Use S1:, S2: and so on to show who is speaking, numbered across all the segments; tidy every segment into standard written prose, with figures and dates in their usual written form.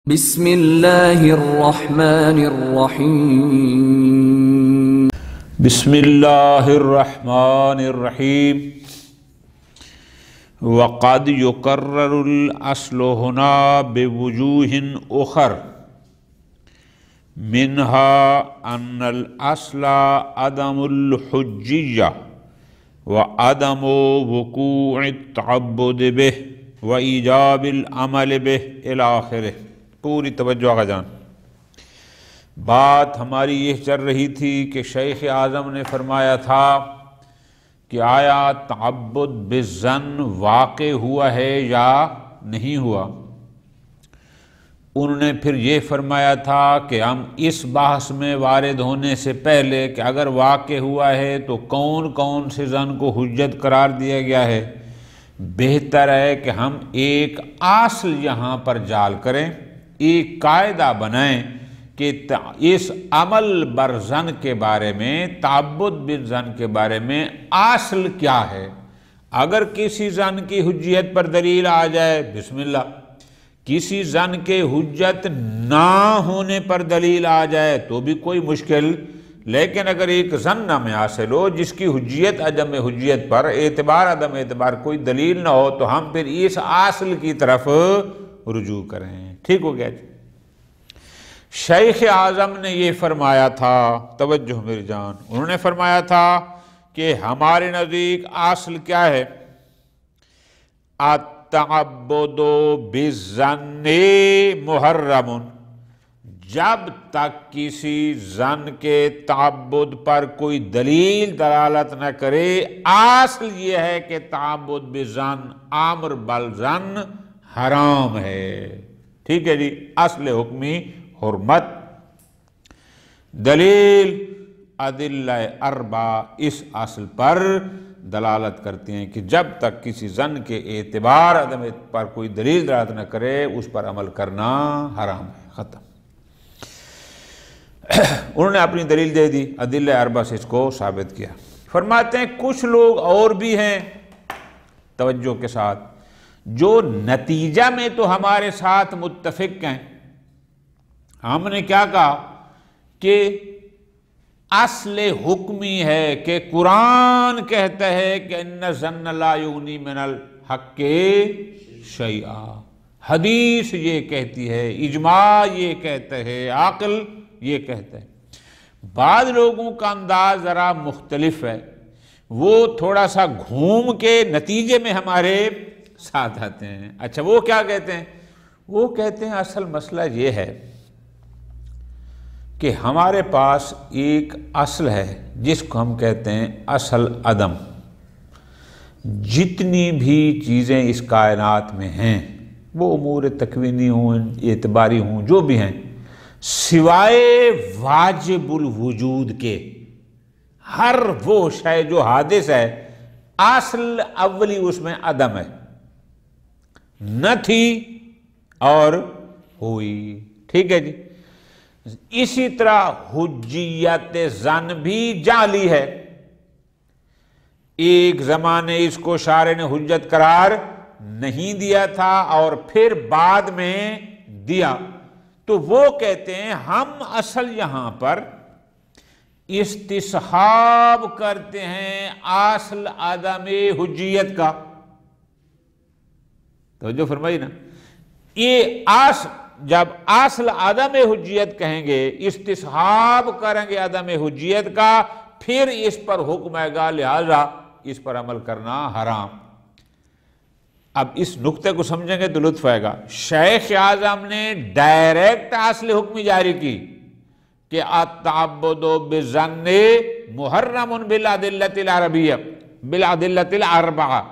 S1: بسم اللہ الرحمن الرحیم
S2: بسم اللہ الرحمن الرحیم وقد يكرر الأصل هنا بوجوه أخر منها أن الأصل عدم الحجية وعدم وقوع التعبد به وإيجاب العمل به إلى آخره۔ پوری توجہ آقا جان، بات ہماری یہ چل رہی تھی کہ شیخ اعظم نے فرمایا تھا کہ آیا تعبد بالظن واقع ہوا ہے یا نہیں ہوا۔ انہوں نے پھر یہ فرمایا تھا کہ ہم اس بحث میں وارد ہونے سے پہلے کہ اگر واقع ہوا ہے تو کون کون سے ظن کو حجت قرار دیا گیا ہے، بہتر ہے کہ ہم ایک اصل یہاں پر جال کریں، ایک قاعدہ بنائیں کہ اس عمل بر ظن کے بارے میں، تعبد بالظن کے بارے میں اصل کیا ہے۔ اگر کسی ظن کی حجیت پر دلیل آ جائے بسم اللہ، کسی ظن کے حجت نہ ہونے پر دلیل آ جائے تو بھی کوئی مشکل، لیکن اگر ایک ظن میں حاصل ہو جس کی حجیت عدم حجیت پر اعتبار عدم اعتبار کوئی دلیل نہ ہو تو ہم پھر اس اصل کی طرف رجوع کریں۔ ٹھیک ہو گیا جی۔ شیخ اعظم نے یہ فرمایا تھا، توجہ میری جان، انہوں نے فرمایا تھا کہ ہمارے نزدیک اصل کیا ہے؟ التعبد بالظن محرم، جب تک کسی ظن کے تعبد پر کوئی دلیل دلالت نہ کرے، اصل یہ ہے کہ تعبد بالظن امر بالظن حرام ہے۔ ٹھیک ہے جی، اصل حکمی حرمت۔ دلیل ادلہ اربع اس اصل پر دلالت کرتے ہیں کہ جب تک کسی ظن کے اعتبار عدم پر کوئی دلیل دلالت نہ کرے اس پر عمل کرنا حرام ہے۔ ختم۔ انہوں نے اپنی دلیل دے دی، ادلہ اربع سے اس کو ثابت کیا۔ فرماتے ہیں کچھ لوگ اور بھی ہیں، توجہ کے ساتھ، جو نتیجہ میں تو ہمارے ساتھ متفق ہیں۔ ہم نے کیا کہا کہ اصل حکمی ہے کہ قرآن کہتا ہے کہ ان الظن لا یغنی من الحق شیئا، حدیث یہ کہتی ہے، اجماع یہ کہتا ہے، عقل یہ کہتا ہے۔ بعض لوگوں کا انداز ذرا مختلف ہے، وہ تھوڑا سا گھوم کے نتیجے میں ہمارے ساتھ آتے ہیں۔ اچھا، وہ کیا کہتے ہیں؟ وہ کہتے ہیں اصل مسئلہ یہ ہے کہ ہمارے پاس ایک اصل ہے جس کو ہم کہتے ہیں اصل عدم۔ جتنی بھی چیزیں اس کائنات میں ہیں، وہ امور تکوینی ہوں، اعتباری ہوں، جو بھی ہیں، سوائے واجب الوجود کے، ہر وہ شے جو حادث ہے، اصل اولی اس میں عدم ہے، نہ تھی اور ہوئی۔ ٹھیک ہے جی۔ اسی طرح حجیت ظن بھی جعلی ہے، ایک زمانے اس کو شارع نے حجت قرار نہیں دیا تھا اور پھر بعد میں دیا، تو وہ کہتے ہیں ہم اصل یہاں پر استصحاب کرتے ہیں اصل عدم حجیت کا۔ توجہ فرمائی نا، یہ جب اصل عدم حجیت کہیں گے، استصحاب کریں گے عدم حجیت کا، پھر اس پر حکم آئے گا، لہذا اس پر عمل کرنا حرام۔ اب اس نقطے کو سمجھیں گے تو لطف آئے گا۔ شیخ اعظم نے ڈائریکٹ اصل حکمی جاری کی کہ التعبد بالظن محرم بالادلۃ العربیہ بالادلۃ الاربعہ۔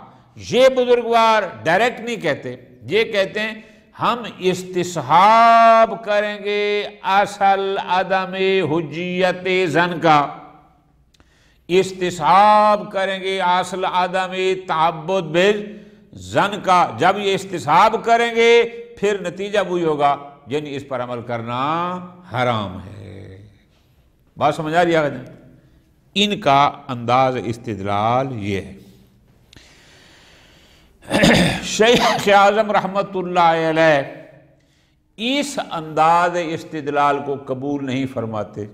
S2: یہ بزرگوار ڈائریکٹ نہیں کہتے، یہ کہتے ہیں ہم استصحاب کریں گے اصل عدم حجیت ظن کا، استصحاب کریں گے اصل عدم تعبد بالظن کا۔ جب یہ استصحاب کریں گے پھر نتیجہ وہی ہوگا، یعنی اس پر عمل کرنا حرام ہے۔ بات سمجھ آ رہی ہے؟ ان کا انداز استدلال یہ ہے۔ شیخ اعظم رحمت اللہ علیہ اس انداز استدلال کو قبول نہیں فرماتے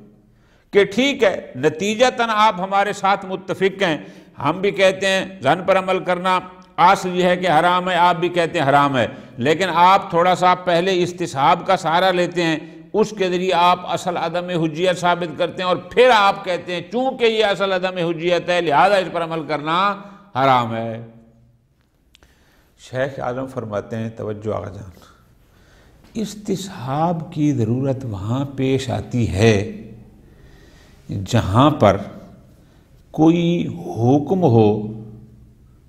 S2: کہ ٹھیک ہے نتیجتاً آپ ہمارے ساتھ متفق ہیں، ہم بھی کہتے ہیں زن پر عمل کرنا اصل یہ ہے کہ حرام ہے، آپ بھی کہتے ہیں حرام ہے، لیکن آپ تھوڑا سا پہلے استصحاب کا سہارا لیتے ہیں، اس کے ذریعے آپ اصل عدم حجیت ثابت کرتے ہیں، اور پھر آپ کہتے ہیں چونکہ یہ اصل عدم حجیت ہے لہذا اس پر عمل کرنا حرام ہے۔ شیخ اعظم فرماتے ہیں، توجہ آقا جان، استصحاب کی ضرورت وہاں پیش آتی ہے جہاں پر کوئی حکم ہو،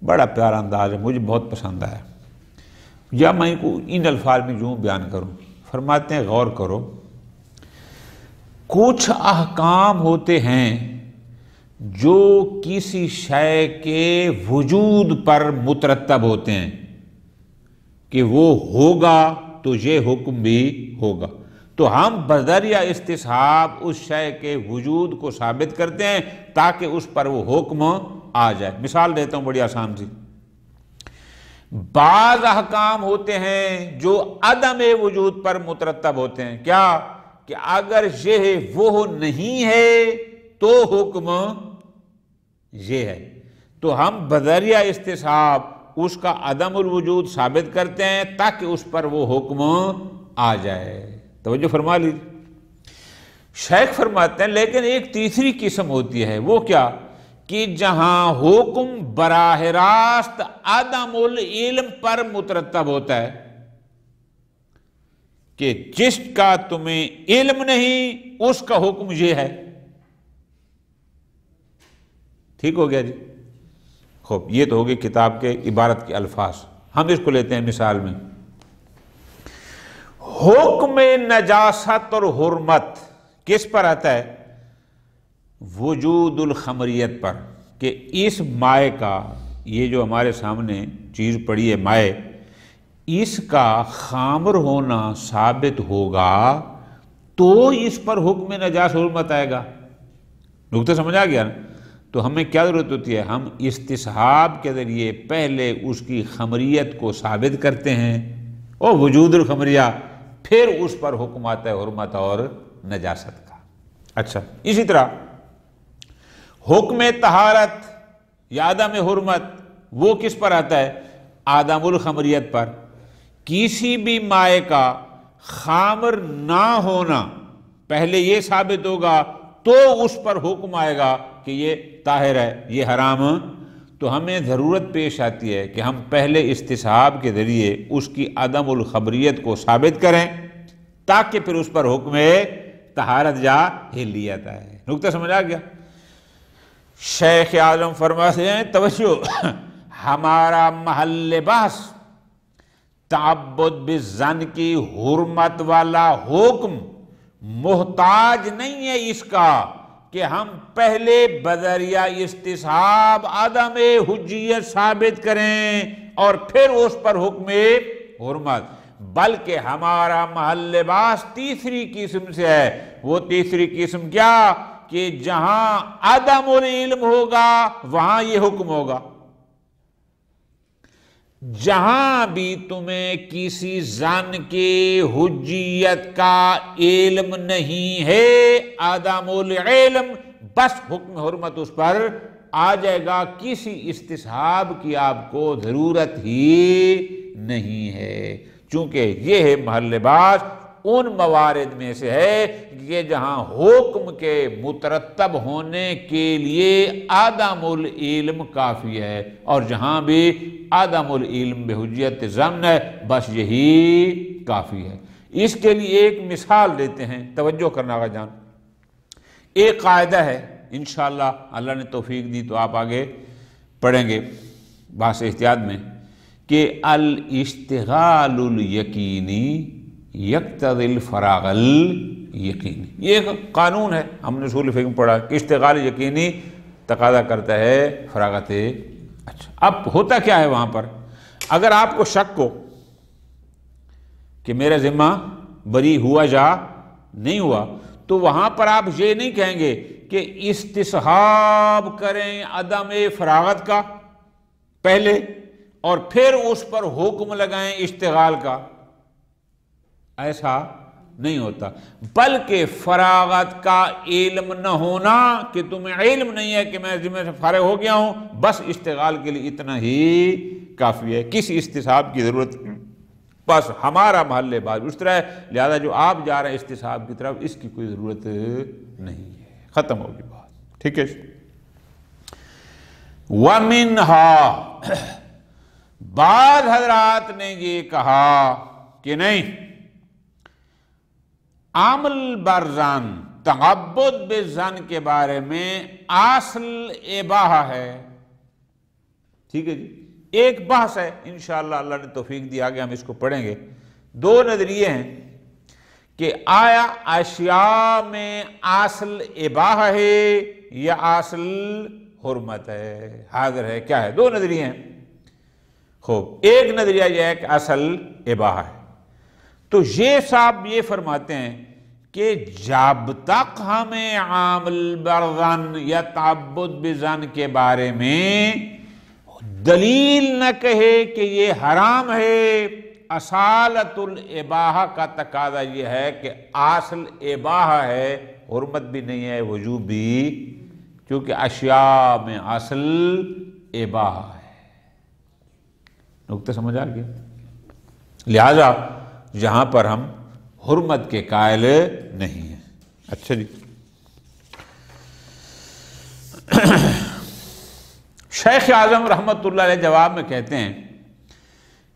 S2: بڑا پیارا انداز ہے، مجھے بہت پسند آیا، یا میں کو ان الفاظ میں یوں بیان کروں۔ فرماتے ہیں غور کرو، کچھ احکام ہوتے ہیں جو کسی شے کے وجود پر مترتب ہوتے ہیں کہ وہ ہوگا تو یہ حکم بھی ہوگا، تو ہم بذریعہ استصحاب اس شے کے وجود کو ثابت کرتے ہیں تاکہ اس پر وہ حکم آ جائے۔ مثال دیتا ہوں بڑی آسان سی، بعض احکام ہوتے ہیں جو عدم وجود پر مترتب ہوتے ہیں، کیا کہ اگر یہ وہ نہیں ہے تو حکم یہ ہے، تو ہم بذریعہ استصحاب اس کا عدم الوجود ثابت کرتے ہیں تاکہ اس پر وہ حکم آ جائے۔ توجہ فرما لیجیے۔ شیخ فرماتے ہیں لیکن ایک تیسری قسم ہوتی ہے، وہ کیا کہ جہاں حکم براہ راست عدم العلم پر مترتب ہوتا ہے کہ جس کا تمہیں علم نہیں اس کا حکم یہ ہے۔ ٹھیک ہو گیا جی؟ خوب، یہ تو ہوگی کتاب کے عبارت کے الفاظ، ہم اس کو لیتے ہیں مثال میں۔ حکم نجاست اور حرمت کس پر آتا ہے؟ وجود الخمریت پر، کہ اس مائع کا، یہ جو ہمارے سامنے چیز پڑی ہے مائع، اس کا خامر ہونا ثابت ہوگا تو اس پر حکم نجاست حرمت آئے گا۔ نقطہ سمجھ آ گیا نا؟ تو ہمیں کیا ضرورت ہوتی ہے؟ ہم استصحاب کے ذریعے پہلے اس کی خمریت کو ثابت کرتے ہیں، اور وجود الخمریہ، پھر اس پر حکم آتا ہے حرمت اور نجاست کا۔ اچھا، اسی طرح حکم طہارت یا عدم حرمت وہ کس پر آتا ہے؟ عدم الخمریت پر۔ کسی بھی مائع کا خامر نہ ہونا پہلے یہ ثابت ہوگا تو اس پر حکم آئے گا کہ یہ طاہر ہے، یہ حرام۔ تو ہمیں ضرورت پیش آتی ہے کہ ہم پہلے استصحاب کے ذریعے اس کی عدم الخبریت کو ثابت کریں تاکہ پھر اس پر حکم طہارت یا حلیت آئے۔ نقطہ سمجھ آ گیا؟ شیخ اعظم فرماتے ہیں، توجہ، ہمارا محل بحث تعبد بالظن کی حرمت والا حکم محتاج نہیں ہے اس کا کہ ہم پہلے بذریعہ استصحاب عدم حجیت ثابت کریں اور پھر اس پر حکم حرمت، بلکہ ہمارا محل بحث تیسری قسم سے ہے۔ وہ تیسری قسم کیا؟ کہ جہاں عدم العلم ہوگا وہاں یہ حکم ہوگا۔ جہاں بھی تمہیں کسی ظن کی حجیت کا علم نہیں ہے، عدم العلم، بس حکم حرمت اس پر آ جائے گا، کسی استصحاب کی آپ کو ضرورت ہی نہیں ہے، چونکہ یہ ہے محل بحث ان موارد میں سے ہے کہ جہاں حکم کے مترتب ہونے کے لیے عدم العلم کافی ہے، اور جہاں بھی عدم العلم بحجیت ظن ہے بس یہی کافی ہے۔ اس کے لیے ایک مثال دیتے ہیں، توجہ کرنا آقا جان۔ ایک قاعدہ ہے، انشاءاللہ اللہ نے توفیق دی تو آپ آگے پڑھیں گے بحث احتیاط میں، کہ الاشتغال الیقینی یقتضی الفراغ الیقینی۔ یہ ایک قانون ہے، ہم نے اصول فقہ میں پڑھا کہ اشتغال یقینی تقاضا کرتا ہے فراغت۔ اچھا، اب ہوتا کیا ہے وہاں پر؟ اگر آپ کو شک ہو کہ میرا ذمہ بری ہوا یا نہیں ہوا، تو وہاں پر آپ یہ نہیں کہیں گے کہ استصحاب کریں عدم فراغت کا پہلے اور پھر اس پر حکم لگائیں اشتغال کا۔ ایسا نہیں ہوتا، بلکہ فراغت کا علم نہ ہونا کہ تمہیں علم نہیں ہے کہ میں ذمہ سے فارغ ہو گیا ہوں، بس اشتغال کے لیے اتنا ہی کافی ہے، کسی استصحاب کی ضرورت نہیں۔ بس ہمارا محل باز اس طرح ہے، لہذا جو آپ جا رہے ہیں استصحاب کی طرف اس کی کوئی ضرورت نہیں ہے، ختم ہوگی بات، ٹھیک ہے۔ وَمِنْهَا، بعض حضرات نے یہ کہا کہ نہیں، عمل برزن تعبد بالظن کے بارے میں اصل اباحہ ہے، ٹھیک ہے جی، ایک بحث ہے، انشاءاللہ اللہ نے توفیق دی، آگے ہم اس کو پڑھیں گے۔ دو نظریے ہیں کہ آیا اشیاء میں اصل اباحہ ہے یا اصل حرمت ہے، حاضر ہے، کیا ہے؟ دو نظریے ہیں۔ خوب، ایک نظریہ یہ ہے کہ اصل اباحہ ہے، تو یہ صاحب یہ فرماتے ہیں کہ جب تک ہمیں عامل برظن یا تعبد بظن کے بارے میں دلیل نہ کہے کہ یہ حرام ہے، اصالت الاباحہ کا تقاضا یہ ہے کہ اصل اباحہ ہے، حرمت بھی نہیں ہے، وجوب بھی، کیونکہ اشیاء میں اصل اباحہ ہے۔ نقطہ سمجھ آ گیا؟ لہذا جہاں پر ہم حرمت کے قائل نہیں ہیں۔ اچھا جی، شیخ اعظم رحمۃ اللہ علیہ جواب میں کہتے ہیں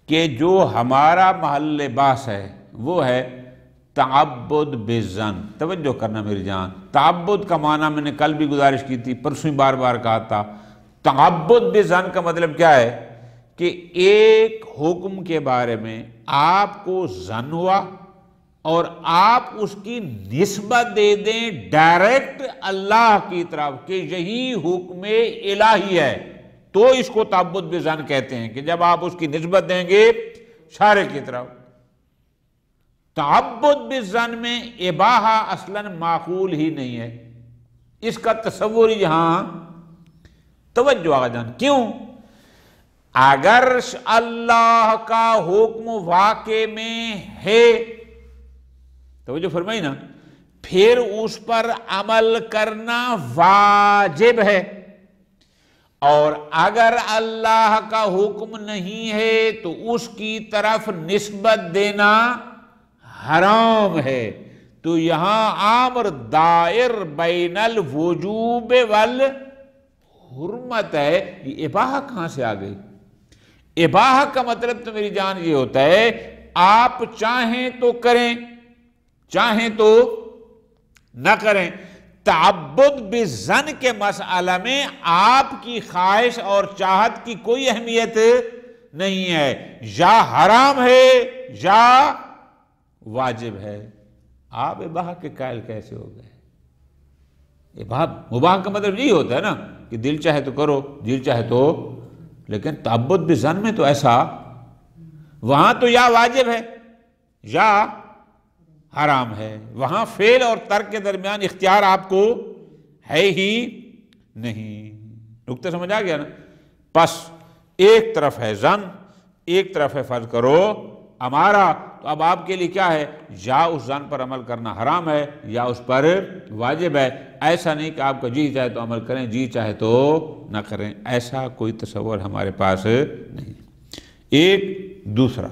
S2: کہ جو ہمارا محل بحث ہے وہ ہے تعبد بالظن۔ توجہ کرنا میری جان، تعبد کا معنی میں نے کل بھی گزارش کی تھی، پرسوں بار بار کہا تھا، تعبد بالظن کا مطلب کیا ہے کہ ایک حکم کے بارے میں آپ کو ظن ہوا اور آپ اس کی نسبت دے دیں ڈائریکٹ اللہ کی طرف کہ یہی حکم الہی ہے، تو اس کو تعبد بالظن کہتے ہیں، کہ جب آپ اس کی نسبت دیں گے شارع کی طرف۔ تعبد بالظن میں اباحہ اصلاً معقول ہی نہیں ہے، اس کا تصور یہاں، توجہ آقا جان، کیوں؟ اگر اللہ کا حکم واقع میں ہے، توجہ فرمائی نا، پھر اس پر عمل کرنا واجب ہے، اور اگر اللہ کا حکم نہیں ہے تو اس کی طرف نسبت دینا حرام ہے۔ تو یہاں امر دائر بین الوجوب والحرمت ہے، یہ اباحہ کہاں سے آ گئی؟ اباحہ کا مطلب تو میری جان یہ ہوتا ہے آپ چاہیں تو کریں، چاہیں تو نہ کریں۔ تعبد بالظن کے مسئلہ میں آپ کی خواہش اور چاہت کی کوئی اہمیت نہیں ہے، یا حرام ہے یا واجب ہے۔ آپ اباحہ کے قائل کیسے ہو گئے؟ مباح کا مطلب یہی ہوتا ہے نا کہ دل چاہے تو کرو، دل چاہے تو، لیکن تعبد بالظن میں تو ایسا، وہاں تو یا واجب ہے یا حرام ہے، وہاں فعل اور ترک کے درمیان اختیار آپ کو ہے ہی نہیں۔ نقطہ سمجھ آ گیا نا؟ پس ایک طرف ہے ظن، ایک طرف ہے فرض کرو ہمارا، تو اب آپ کے لیے کیا ہے؟ یا اس ظن پر عمل کرنا حرام ہے یا اس پر واجب ہے۔ ایسا نہیں کہ آپ کا جی چاہے تو عمل کریں، جی چاہے تو نہ کریں، ایسا کوئی تصور ہمارے پاس نہیں۔ ایک دوسرا،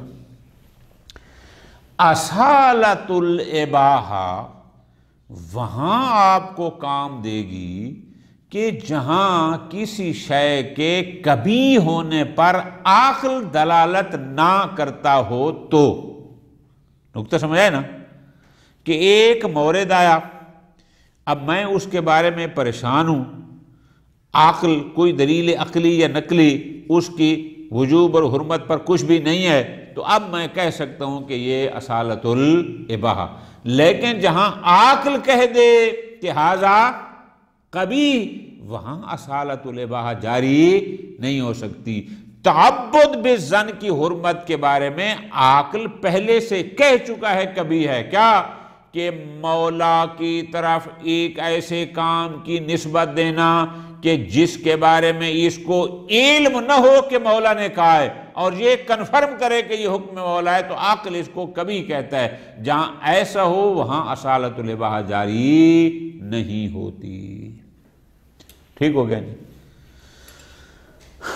S2: اصالت الاباحہ وہاں آپ کو کام دے گی کہ جہاں کسی شے کے کبھی ہونے پر عقل دلالت نہ کرتا ہو تو۔ نقطہ سمجھ آئے نا کہ ایک مورد آیا، اب میں اس کے بارے میں پریشان ہوں، عقل، کوئی دلیل عقلی یا نقلی اس کی وجوب اور حرمت پر کچھ بھی نہیں ہے، تو اب میں کہہ سکتا ہوں کہ یہ اصالت الاباحہ۔ لیکن جہاں عقل کہہ دے کہ ھذا کبھی، وہاں اصالت الاباحہ جاری نہیں ہو سکتی۔ تعبد بالظن کی حرمت کے بارے میں عقل پہلے سے کہہ چکا ہے کبھی ہے، کیا کہ مولا کی طرف ایک ایسے کام کی نسبت دینا کہ جس کے بارے میں اس کو علم نہ ہو کہ مولا نے کہا ہے، اور یہ کنفرم کرے کہ یہ حکم مولا ہے تو عقل اس کو کبھی کہتا ہے جہاں ایسا ہو وہاں اصالت الاباحہ جاری نہیں ہوتی۔ ٹھیک ہو گیا جی۔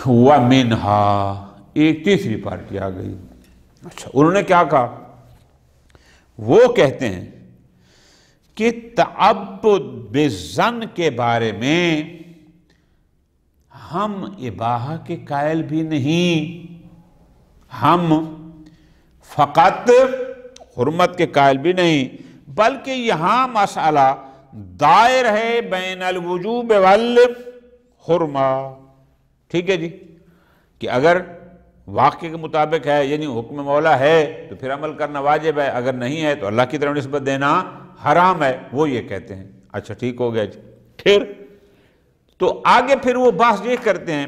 S2: وَمِنْهَا، ایک تیسری پارٹی آ گئی۔ اچھا، انہوں نے کیا کہا؟ وہ کہتے ہیں کہ تعبد بالظن کے بارے میں ہم اباحہ کے قائل بھی نہیں، ہم فقط حرمت کے قائل بھی نہیں، بلکہ یہاں مسئلہ دائر ہے بین الوجوب والحرمہ۔ ٹھیک ہے جی، کہ اگر واقعے کے مطابق ہے یعنی حکم مولا ہے تو پھر عمل کرنا واجب ہے، اگر نہیں ہے تو اللہ کی طرف نسبت دینا حرام ہے، وہ یہ کہتے ہیں۔ اچھا ٹھیک ہو گیا جی۔ پھر تو آگے پھر وہ بحث یہ کرتے ہیں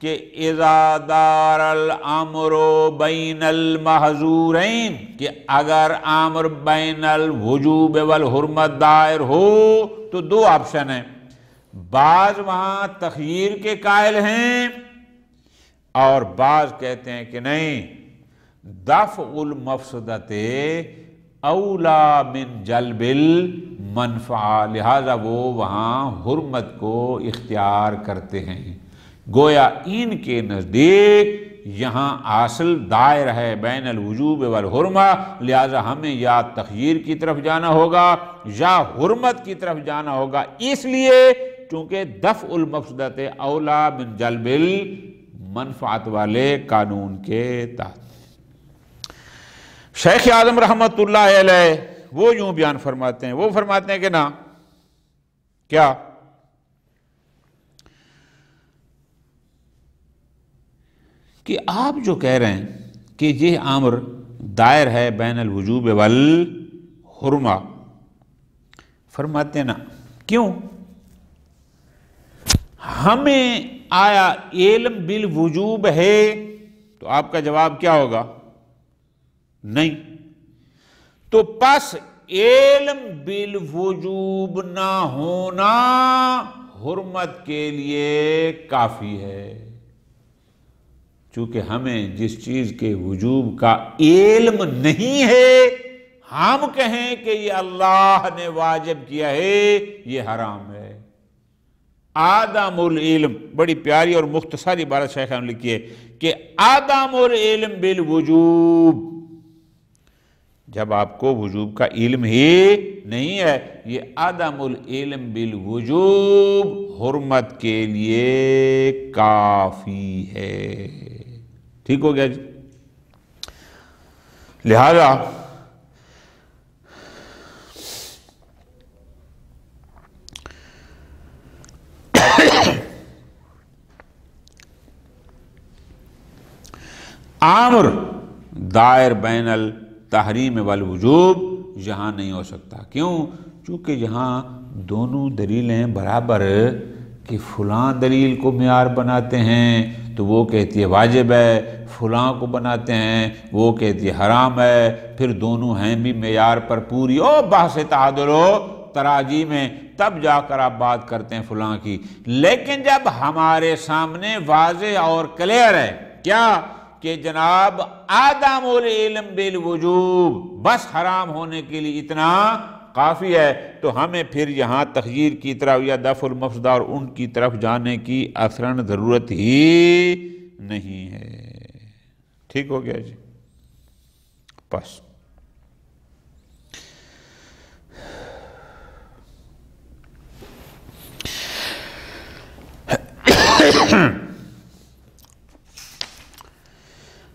S2: کہ اذا دار الامر بین المحظورین، کہ اگر امر بین الوجوب والحرمت دائر ہو تو دو آپشن ہیں، بعض وہاں تخییر کے قائل ہیں اور بعض کہتے ہیں کہ نہیں، دفع المفسدت اولا من جلب المنفعہ، لہذا وہ وہاں حرمت کو اختیار کرتے ہیں۔ گویا ان کے نزدیک یہاں اصل دائر ہے بین الوجوب والحرمہ، لہذا ہمیں یا تخییر کی طرف جانا ہوگا یا حرمت کی طرف جانا ہوگا، اس لیے چونکہ دفع المفسدت اولا من جلب المنفعت والے قانون کے تحت۔ شیخ اعظم رحمت اللہ علیہ وہ یوں بیان فرماتے ہیں، وہ فرماتے ہیں کہ نا کیا کہ آپ جو کہہ رہے ہیں کہ یہ امر دائر ہے بین الوجوب والحرمہ، فرماتے ہیں نا کیوں؟ ہمیں آیا علم بالوجوب ہے؟ تو آپ کا جواب کیا ہوگا؟ نہیں۔ تو پس علم بالوجوب نہ ہونا حرمت کے لیے کافی ہے، چونکہ ہمیں جس چیز کے وجوب کا علم نہیں ہے ہم کہیں کہ یہ اللہ نے واجب کیا ہے یہ حرام ہے۔ عدم العلم، بڑی پیاری اور مختصر عبارت شیخ نے لکھی ہے کہ عدم العلم بالوجوب، جب آپ کو وجوب کا علم ہی نہیں ہے، یہ عدم العلم بالوجوب حرمت کے لیے کافی ہے۔ ٹھیک ہو گیا جی۔ لہذا امر دائر بین التحریم والوجوب یہاں نہیں ہو سکتا، کیوں؟ چونکہ یہاں دونوں دلیلیں برابر کہ فلاں دلیل کو معیار بناتے ہیں تو وہ کہتی ہے واجب ہے، فلاں کو بناتے ہیں وہ کہتی ہے حرام ہے، پھر دونوں ہیں بھی معیار پر پوری، بحث تعادل و تراجی میں تب جا کر آپ بات کرتے ہیں فلاں کی۔ لیکن جب ہمارے سامنے واضح اور کلیئر ہے کیا کہ جناب عدم العلم بالوجوب بس حرام ہونے کے لیے اتنا کافی ہے، تو ہمیں پھر یہاں تخییر کی طرف یا دفع المفسدہ اور ان کی طرف جانے کی اصلاً ضرورت ہی نہیں ہے۔ ٹھیک ہو گیا جی۔ بس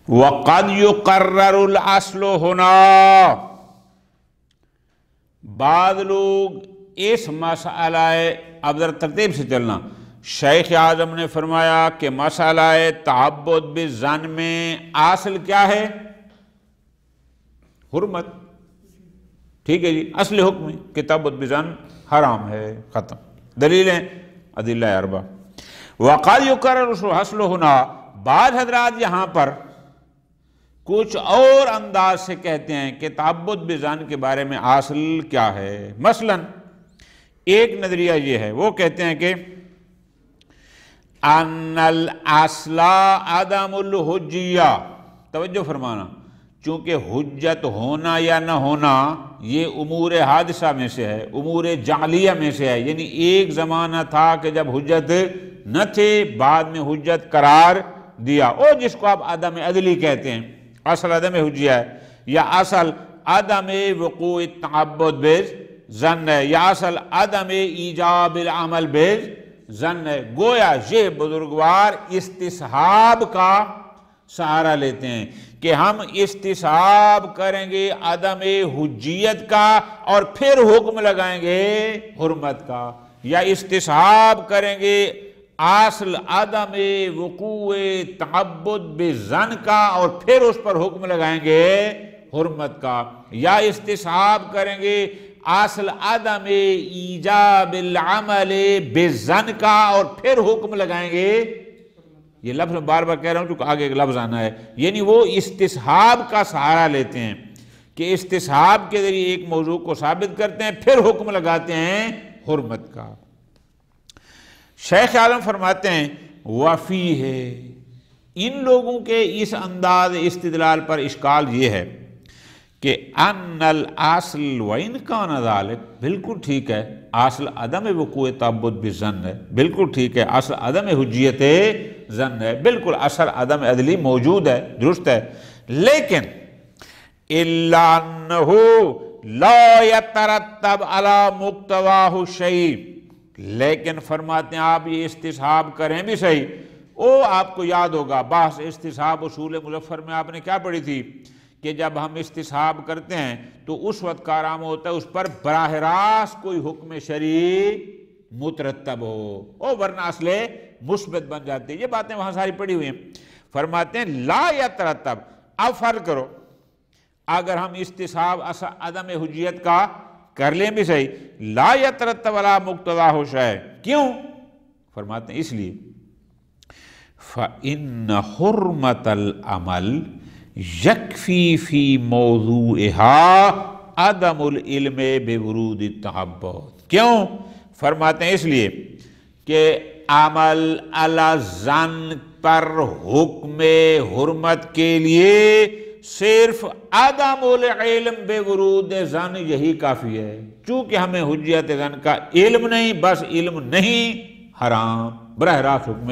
S2: وَقَدْ يُقَرَّرُ الْأَصْلُ هُنَا، بعض لوگ اس مسئلہ، اب ذرا ترتیب سے چلنا، شیخ اعظم نے فرمایا کہ مسئلہ تعبد بالظن میں اصل کیا ہے؟ حرمت۔ ٹھیک ہے جی، اصل حکم ہے کہ تعبد بالظن حرام ہے، ختم۔ دلیلیں ادلہ اربع۔ وَقَدْ يُقَرَّرُ الْأَصْلُ هُنَا، بعض حضرات یہاں پر کچھ اور انداز سے کہتے ہیں کہ تعبد بالظن کے بارے میں اصل کیا ہے۔ مثلا ایک نظریہ یہ ہے، وہ کہتے ہیں کہ ان الاصلا عدم الحجیہ، توجہ فرمانا، چونکہ حجت ہونا یا نہ ہونا یہ امور حادثہ میں سے ہے، امور جعلیہ میں سے ہے، یعنی ایک زمانہ تھا کہ جب حجت نہ تھے، بعد میں حجت قرار دیا، اور جس کو آپ عدم عدلی کہتے ہیں، اصل عدم حجیہ ہے، یا اصل عدم وقوع التعبد بالظن ہے، یا اصل عدم ایجاب العمل بالظن ہے۔ گویا یہ بزرگوار استصحاب کا سہارا لیتے ہیں کہ ہم استصحاب کریں گے عدم حجیت کا اور پھر حکم لگائیں گے حرمت کا، یا استصحاب کریں گے اصل عدم وقوع تعبد بالظن کا اور پھر اس پر حکم لگائیں گے حرمت کا، یا استصحاب کریں گے اصل عدم ایجاب العمل بالظن کا اور پھر حکم لگائیں گے، یہ لفظ میں بار بار کہہ رہا ہوں چونکہ آگے ایک لفظ آنا ہے، یعنی وہ استصحاب کا سہارا لیتے ہیں کہ استصحاب کے ذریعے ایک موضوع کو ثابت کرتے ہیں پھر حکم لگاتے ہیں حرمت کا۔ شیخ عالم فرماتے ہیں وفی ہے، ان لوگوں کے اس انداز استدلال پر اشکال یہ ہے کہ ان الاصل وان کان ذلک، بالکل ٹھیک ہے اصل عدم وقوع تعبد بالظن ہے، بالکل ٹھیک ہے اصل عدم حجیت ظن ہے، بالکل اصل عدم عدلی موجود ہے، درست ہے، لیکن الا انہ لا یترتب علی مقتضاہ شیء، لیکن فرماتے ہیں آپ یہ استصحاب کریں بھی صحیح، آپ کو یاد ہوگا بحث استصحاب اصول مظفر میں آپ نے کیا پڑھی تھی کہ جب ہم استصحاب کرتے ہیں تو اس وقت کارام ہوتا ہے اس پر براہ راست کوئی حکم شرعی مترتب ہو، ورنہ اصل مثبت بن جاتی ہے، یہ باتیں وہاں ساری پڑھی ہوئی ہیں۔ فرماتے ہیں لا یترتب، اب فرق کرو، اگر ہم استصحاب عدم حجیت کا کر لیں بھی صحیح، لا یترتب علی مقتضاہ شیء، کیوں؟ فرماتے ہیں اس لیے فَإِنَّ حُرْمَةَ الْعَمَلِ یکفی فی موضوعها عدم العلم بورود التعبد، کیوں؟ فرماتے ہیں اس لیے کہ عمل علی ظن پر حکم حرمت کے لیے صرف عدم العلم بورود ظن یہی کافی ہے، چونکہ ہمیں حجیت ظن کا علم نہیں، بس علم نہیں حرام، براہ راست حکم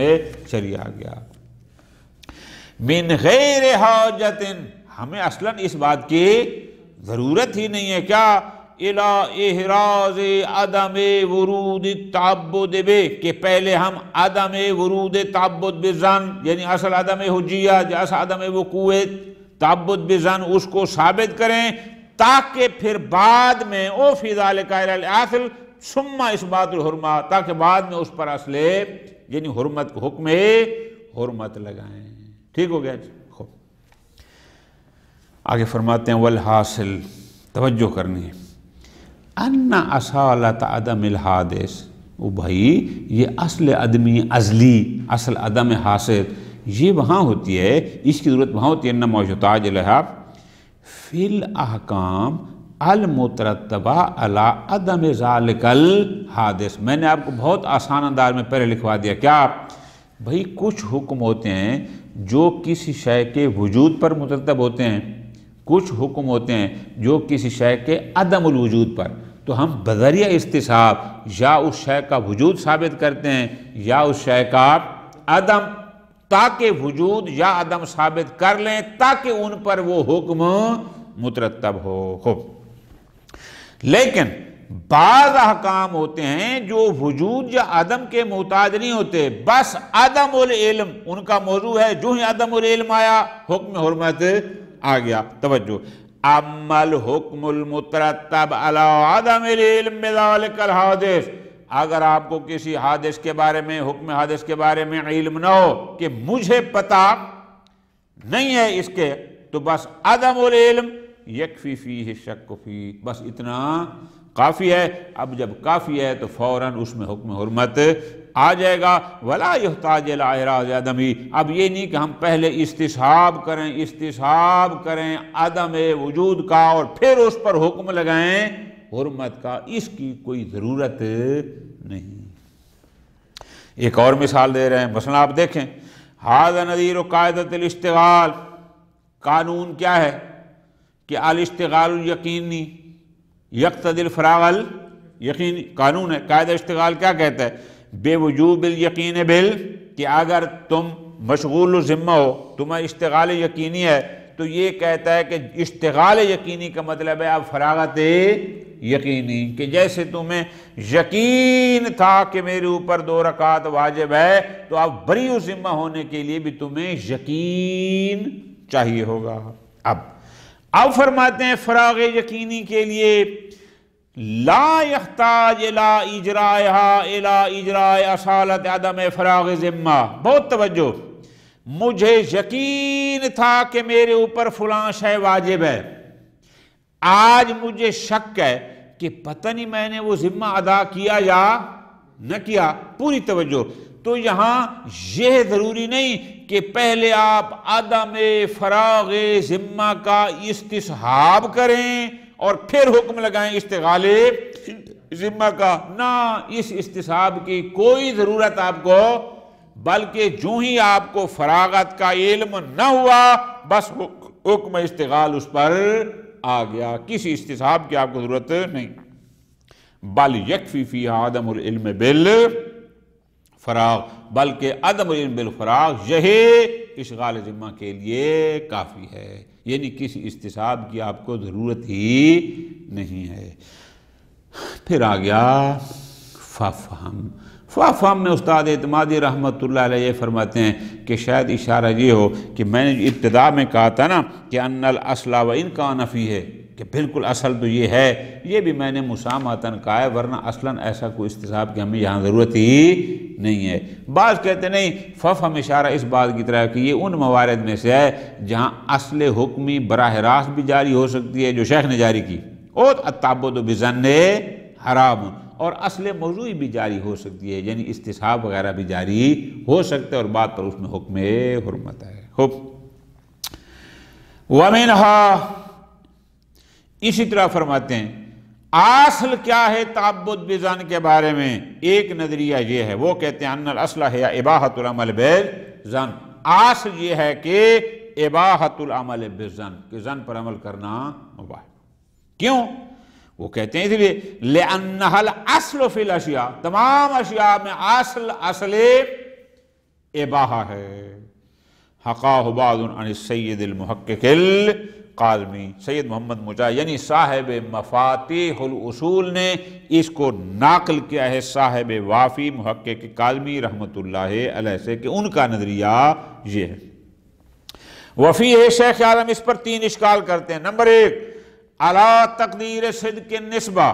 S2: شرعی آ گیا۔ من غیر حاجت، ہمیں اصلاً اس بات کی ضرورت ہی نہیں ہے کیا الی احراز عدم ورود التعبد بے، کہ پہلے ہم عدم ورود تعبد بالظن یعنی اصل عدم حجیہ اصل عدم وقوع تعبد بالظن اس کو ثابت کریں، تاکہ پھر بعد میں او فی ذالک الی الاصل ثم اثبات الحرمہ، تاکہ بعد میں اس پر اصل یعنی حرمت کو حکم حرمت لگائیں۔ ٹھیک ہو گیا جی؟ خوب آگے فرماتے ہیں والحاصل، توجہ کرنی ہے، ان اصالت عدم الحادث، بھائی یہ اصل عدمی ازلی، اصل عدم حاصل یہ وہاں ہوتی ہے، اس کی ضرورت وہاں ہوتی ہے، انما یحتاج الیہا فی الاحکام المترتبہ علی عدم ذالک الحادث۔ میں نے آپ کو بہت آسان انداز میں پہلے لکھوا دیا، کیا بھائی کچھ حکم ہوتے ہیں جو کسی شے کے وجود پر مترتب ہوتے ہیں، کچھ حکم ہوتے ہیں جو کسی شے کے عدم الوجود پر، تو ہم بذریعہ استصحاب یا اس شے کا وجود ثابت کرتے ہیں یا اس شے کا عدم، تاکہ وجود یا عدم ثابت کر لیں تاکہ ان پر وہ حکم مترتب ہو۔ خوب، لیکن بعض احکام ہوتے ہیں جو وجود یا عدم کے محتاج نہیں ہوتے، بس عدم العلم ان کا موضوع ہے، جو ہی عدم العلم آیا حکم حرمت آ گیا۔ توجہ، اما الحکم المترتب علی عدم العلم بذالک الحادث، اگر آپ کو کسی حادث کے بارے میں، حکم حادث کے بارے میں علم نہ ہو کہ مجھے پتہ نہیں ہے اس کے، تو بس عدم العلم یکفی فیہ الشک فی، بس اتنا کافی ہے۔ اب جب کافی ہے تو فوراً اس میں حکم حرمت آ جائے گا۔ ولا یحتاج الی احراز عدمی، اب یہ نہیں کہ ہم پہلے استصحاب کریں عدم وجود کا اور پھر اس پر حکم لگائیں حرمت کا، اس کی کوئی ضرورت نہیں۔ ایک اور مثال دے رہے ہیں، مثلا آپ دیکھیں ھذا نظیر قاعدۃ الاشتغال، قانون کیا ہے کہ الاشتغال الیقینی یقتضی الفراغ الیقینی، قانون ہے، قاعدہ اشتغال کیا کہتا ہے؟ بے وجوب الیقین کہ اگر تم مشغول الذمہ ہو، تمہیں اشتغال یقینی ہے، تو یہ کہتا ہے کہ اشتغال یقینی کا مطلب ہے اب فراغت یقینی، کہ جیسے تمہیں یقین تھا کہ میرے اوپر 2 رکعت واجب ہے، تو اب بری الذمہ ہونے کے لیے بھی تمہیں یقین چاہیے ہوگا۔ اب فرماتے ہیں فراغ یقینی کے لیے لا يحتاج الى اجرائها الى اجراء اصالت عدم فراغ ذمہ۔ بہت توجہ، مجھے یقین تھا کہ میرے اوپر فلاں شے واجب ہے، آج مجھے شک ہے کہ پتہ نہیں میں نے وہ ذمہ ادا کیا یا نہ کیا۔ پوری توجہ، تو یہاں یہ ضروری نہیں کہ پہلے آپ عدم فراغ ذمہ کا استصحاب کریں اور پھر حکم لگائیں اشتغال ذمہ کا، نہ، اس استصحاب کی کوئی ضرورت آپ کو، بلکہ جو ہی آپ کو فراغت کا علم نہ ہوا بس حکم اشتغال اس پر آ گیا، کسی استصحاب کی آپ کو ضرورت نہیں۔ بل یکفی فیہا عدم العلم بالفراغ، بلکہ عدم العلم بالفراغ یہی اشغال ذمہ کے لیے کافی ہے، یعنی کسی استصحاب کی آپ کو ضرورت ہی نہیں ہے۔ پھر آ گیا فافہم میں استاد اعتمادی رحمۃ اللہ علیہ فرماتے ہیں کہ شاید اشارہ یہ ہو کہ میں نے ابتدا میں کہا تھا نا کہ ان الاصل و ان کان فیہ ہے، کہ بالکل اصل تو یہ ہے، یہ بھی میں نے مسامحتاً کہا ہے، ورنہ اصلاً ایسا کوئی استصحاب کی ہمیں یہاں ضرورت ہی نہیں ہے۔ بعض کہتے نہیں، فافہم اشارہ اس بات کی طرح کہ یہ ان موارد میں سے ہے جہاں اصل حکمی براہ راست بھی جاری ہو سکتی ہے جو شیخ نے جاری کی، اور التعبد بظن حرام، اور اصل موضوعی بھی جاری ہو سکتی ہے، یعنی استصحاب وغیرہ بھی جاری ہو سکتے اور بات پر اس میں حکم حرمت ہے۔ وَمِنْهَا، اسی طرح فرماتے ہیں اصل کیا ہے تعبد بظن کے بارے میں، ایک نظریہ یہ ہے، وہ کہتے ہیں ان الاصل ہے اباحۃ العمل بالظن، اصل یہ ہے کہ اباحۃ العمل بالظن، کہ ظن پر عمل کرنا مباح۔ کیوں؟ وہ کہتے ہیں اس لیے لأنها الاصل فی الاشیاء، تمام اشیاء میں اصل اباحہ ہے۔ حقاہ بعض عن السید المحقق القاظمی، سید محمد مجاہد یعنی صاحب مفاتیح الاصول نے اس کو ناقل کیا ہے صاحب وافی محقق کاظمی رحمۃ اللہ علیہ سے، کہ ان کا نظریہ یہ ہے۔ وفی ہے شیخ اعظم اس پر 3 اشکال کرتے ہیں۔ نمبر 1، علی تقدیر صدق النسبہ،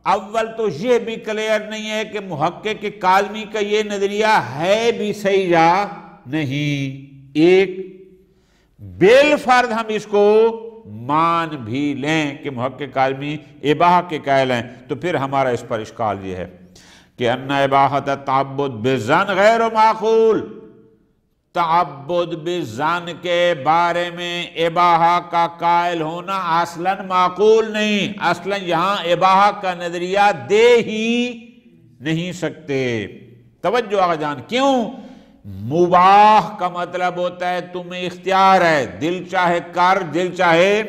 S2: اول تو یہ بھی کلیئر نہیں ہے کہ محقق کاظمی کا یہ نظریہ ہے بھی صحیح یا نہیں۔ ایک بالفرض ہم اس کو مان بھی لیں کہ محقق کاظمی اباحہ کے قائل ہیں، تو پھر ہمارا اس پر اشکال یہ ہے کہ ان اباحۃ التعبد بالظن غیر معقول، تعبد بالظن کے بارے میں اباحہ کا قائل ہونا اصلاً معقول نہیں، اصلاً یہاں اباحہ کا نظریہ دے ہی نہیں سکتے۔ توجہ آقا جان، کیوں؟ مباح کا مطلب ہوتا ہے تمہیں اختیار ہے، دل چاہے کر، دل چاہے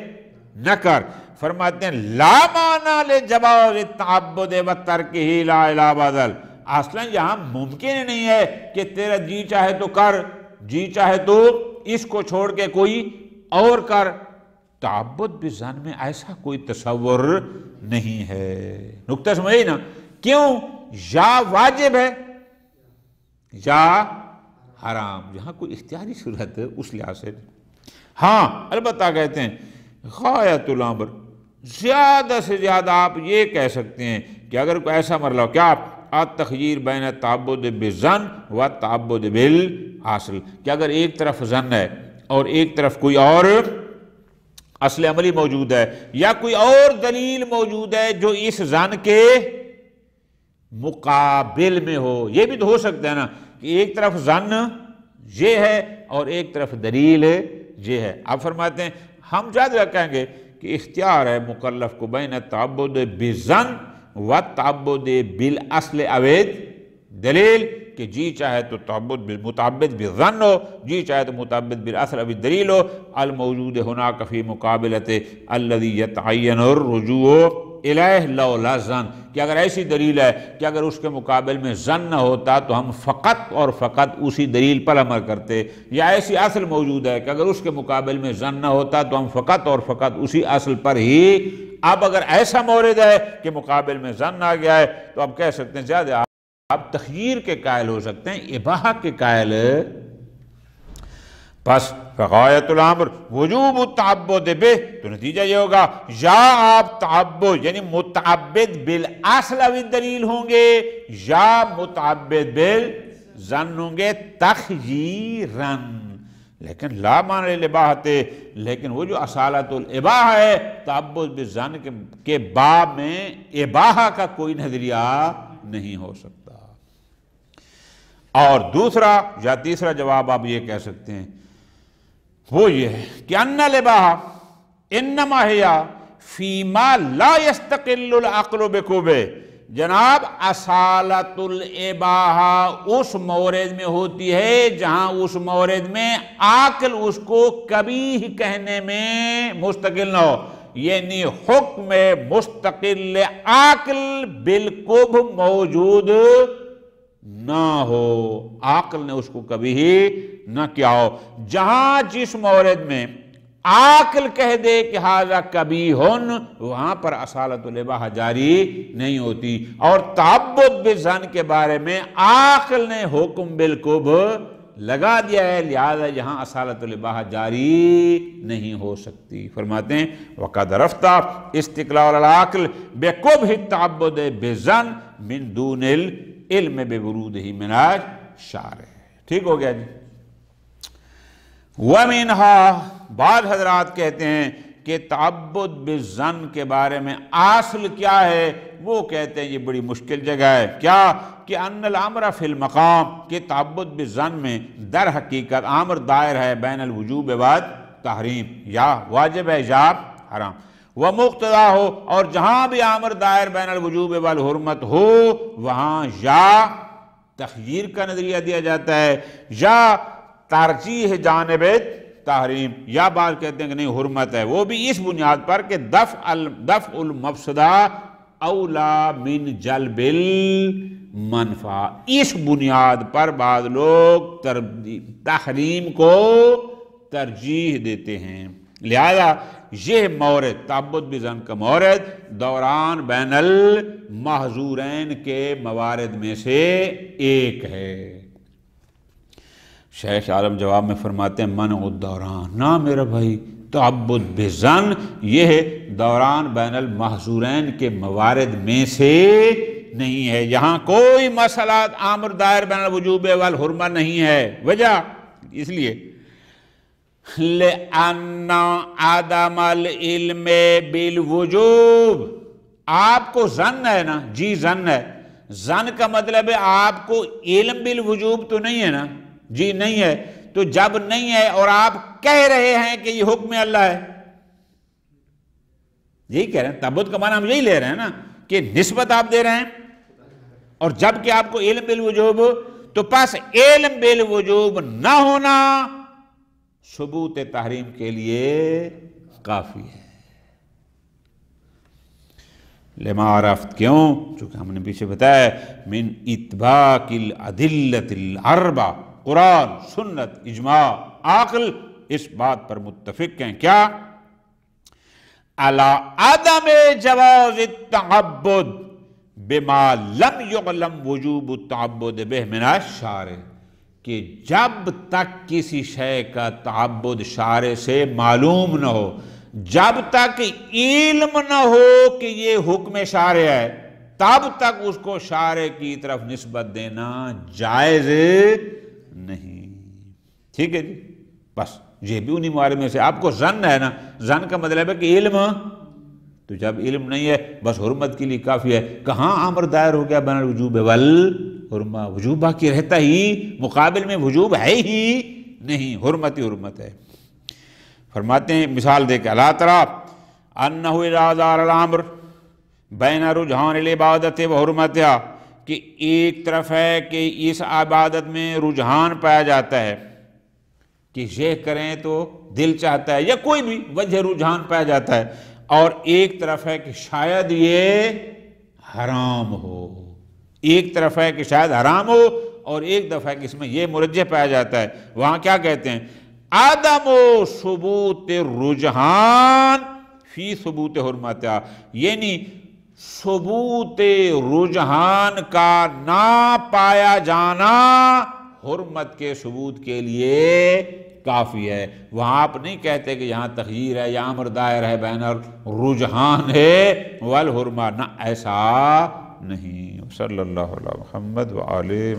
S2: نہ کر۔ فرماتے ہیں لا معنی لجواز التعبد وترکہ لا الا بدل، اصلاً یہاں ممکن نہیں ہے کہ تیرا جی چاہے تو کر، جی چاہے تو اس کو چھوڑ کے کوئی اور کر۔ تعبد بالظن میں ایسا کوئی تصور نہیں ہے۔ نکتہ سمجھے نا؟ کیوں؟ یا واجب ہے یا حرام، یہاں کوئی اختیاری صورت ہے اس لحاظ سے۔ ہاں البتہ کہتے ہیں غایت الامر، زیادہ سے زیادہ آپ یہ کہہ سکتے ہیں کہ اگر کوئی ایسا مرلہ ہو، کیا التخییر بین التعبد بالظن والتعبد بالاصل، کہ اگر ایک طرف ظن ہے اور ایک طرف کوئی اور اصل عملی موجود ہے، یا کوئی اور دلیل موجود ہے جو اس ظن کے مقابل میں ہو، یہ بھی تو ہو سکتا ہے نا کہ ایک طرف ظن یہ ہے اور ایک طرف دلیل یہ ہے۔ آپ فرماتے ہیں ہم زیادہ کہیں گے کہ اختیار ہے مکلف کو بین التعبد بالظن والتعبد بالاصل اوید دلیل، کہ جی چاہے تو تعبد متعبد بالظن ہو، جی چاہے تو متعبد بالاصل اب الدلیل ہو، الموجود ہناک فی مقابلۃ الذی یتعین الرجوع الیہ لولا ظن، کہ اگر ایسی دلیل ہے کہ اگر اس کے مقابل میں ظن نہ ہوتا تو ہم فقط اور فقط اسی دلیل پر عمل کرتے، یا ایسی اصل موجود ہے کہ اگر اس کے مقابل میں ظن نہ ہوتا تو ہم فقط اور فقط اسی اصل پر ہی۔ اب اگر ایسا مورد ہے کہ مقابل میں ظن آ گیا ہے تو اب کہہ سکتے ہیں زیادہ آپ تخییر کے قائل ہو سکتے ہیں، اباحہ کے قائل۔ پس فغایت الامر وجوب التعبد بہ، تو نتیجہ یہ ہوگا یا آپ تعبد یعنی متعبد بالاصل و الدلیل ہوں گے، یا متعبد بالظن ہوں گے تخییراً، لیکن لا معنی للاباحۃ، لیکن وہ جو اصالت الاباحہ ہے تعبد بالظن کے باب میں اباحہ کا کوئی نظریہ نہیں ہو سکتا۔ اور دوسرا یا تیسرا جواب آپ یہ کہہ سکتے ہیں وہ یہ ہے کہ ان الاباحہ انما ہی فیما لا یستقل العقل بقوبہ، جناب اصالت الاباحہ اس مورد میں ہوتی ہے جہاں اس مورد میں عقل اس کو کبھی کہنے میں مستقل نہ ہو، یعنی حکم مستقل عقل بالکب موجود نہ ہو، عقل نے اس کو کبھی ہی نہ کیا ہو۔ جہاں جس مورد میں عقل کہہ دے کہ ہذا کبھی ہن، وہاں پر اصالت الاباحہ جاری نہیں ہوتی، اور تعبد بالظن کے بارے میں عقل نے حکم بالکب لگا دیا ہے، لہذا یہاں اصالت الاباحہ جاری نہیں ہو سکتی۔ فرماتے ہیں وقد رفتا استقلال العقل بقبح التعبد بالظن من دون العلم بورودہ من الشارع۔ ٹھیک ہو گیا جی۔ وَمِنْهَا، بعض حضرات کہتے ہیں کہ تعبد بالظن کے بارے میں اصل کیا ہے، وہ کہتے ہیں یہ بڑی مشکل جگہ ہے، کیا کہ ان الامر فی المقام، کہ تعبد بالظن میں در حقیقت امر دائر ہے بین الوجوب والتحریم، یا واجب ہے یا حرام، ومقتضا ہو، اور جہاں بھی امر دائر بین الوجوب والحرمت ہو وہاں یا تخییر کا نظریہ دیا جاتا ہے یا ترجیح جانب تحریم، یا بعض کہتے ہیں کہ نہیں حرمت ہے، وہ بھی اس بنیاد پر کہ دفع المفسدہ اولا من جلب المنفع، اس بنیاد پر بعض لوگ تحریم کو ترجیح دیتے ہیں۔ لہذا یہ مورد تعبد بالظن کا مورد دوران بین المحظورین کے موارد میں سے ایک ہے۔ شیخ عالم جواب میں فرماتے ہیں منع الدوران، نہ میرا بھائی، تعبد بالظن یہ دوران بین المحظورین کے موارد میں سے نہیں ہے، یہاں کوئی مسئلہ امر دائر بین الوجوب والحرمہ نہیں ہے۔ وجہ اس لیے لأن عدم العلم بالوجوب، آپ کو ظن ہے نا، جی ظن ہے، ظن کا مطلب ہے آپ کو علم بالوجوب تو نہیں ہے نا، جی نہیں ہے، تو جب نہیں ہے اور آپ کہہ رہے ہیں کہ یہ حکم اللہ ہے، یہی کہہ رہے ہیں، تعبد کا معنی ہم یہی لے رہے ہیں نا کہ نسبت آپ دے رہے ہیں، اور جب کہ آپ کو علم بالوجوب، تو پس علم بالوجوب نہ ہونا ثبوت تحریم کے لیے کافی ہے۔ لما عرفت، کیوں؟ چونکہ ہم نے پیچھے بتایا من اتباق الادلۃ الاربع، قرآن، سنت، اجماع، عقل اس بات پر متفق ہیں کیا؟ علی عدم جواز التعبد بما لم يعلم وجوب التعبد به من الشارع، کہ جب تک کسی شے کا تعبد شارع سے معلوم نہ ہو، جب تک علم نہ ہو کہ یہ حکم شارع ہے، تب تک اس کو شارع کی طرف نسبت دینا جائز نہیں۔ ٹھیک ہے جی، بس یہ بھی انہی موارد میں سے، آپ کو ظن ہے نا، ظن کا مطلب ہے کہ علم، تو جب علم نہیں ہے بس حرمت کے لیے کافی ہے۔ کہاں امر دائر ہو گیا بین الوجوب والحرمہ، وجوب باقی رہتا ہی، مقابل میں وجوب ہے ہی نہیں، حرمت ہی حرمت ہے۔ فرماتے ہیں مثال دے کے اللہ تعالیٰ انہ اذا دار الامر بین رجحان العبادت و حرمتها، کہ ایک طرف ہے کہ اس عبادت میں رجحان پایا جاتا ہے کہ یہ کریں تو دل چاہتا ہے یا کوئی بھی وجہ رجحان پایا جاتا ہے، اور ایک طرف ہے کہ شاید یہ حرام ہو، ایک طرف ہے کہ شاید حرام ہو، اور ایک دفعہ کہ اس میں یہ مرجح پایا جاتا ہے۔ وہاں کیا کہتے ہیں؟ عدم و ثبوت رجحان فی ثبوت حرمتہ، یعنی ثبوت رجحان کا نہ پایا جانا حرمت کے ثبوت کے لیے کافی ہے۔ وہاں آپ نہیں کہتے کہ یہاں تخییر ہے یا امر دائر ہے بین الرجحان ہے والحرمہ، نہ ایسا نہیں۔ صلی اللہ علیہ محمد وآلہ